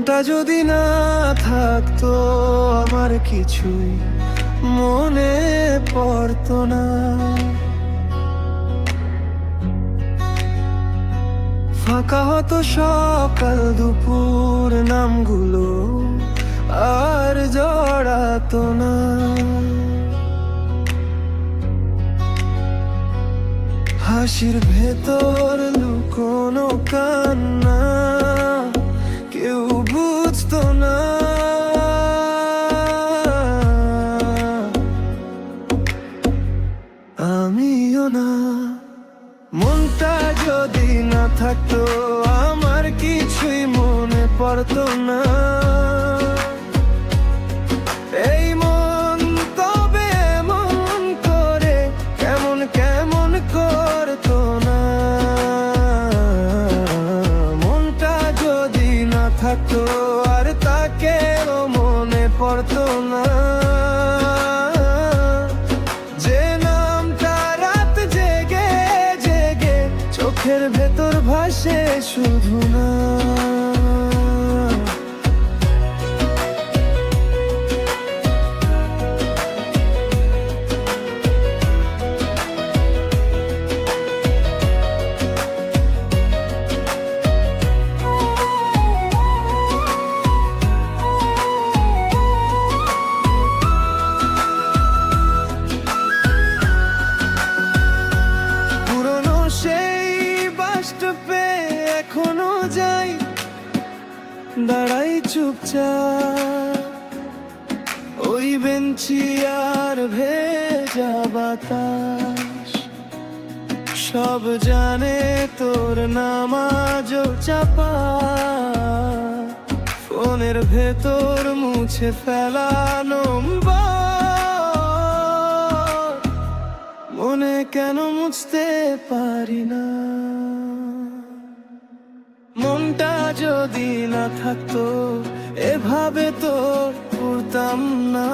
মনটা যদি না থাকতো আমার কিছুই মনে পড়তো না। ফাঁকা হতো সকাল দুপুর, নামগুলো আর জড়াতো না। হাসির ভেতর লুকোনো কান্না কেউ বুঝতো না। আমিও না। মনটা যদি না থাকতো আমার কিছুই মনে পড়তো না। এই মন তবে এমন করে কেমন কেমন করতো না। মনটা যদি না থাকতো আর তাকেও মনে পড়তো না। যে নামটা রাত জেগে জেগে চোখের ভেতর ভাসে শুধু না। এখনো যাই, দাঁড়াই চুপচাপ ওই বেঞ্চি আর ভেজা বাতাস সব জানে তোর নাম আজও চাপা। ফোনের ভেতর মুছে ফেলা নম্বর মনে কেন মুছতে পারি না। মনটা যদি না থাকতো এভাবে তো করতাম না।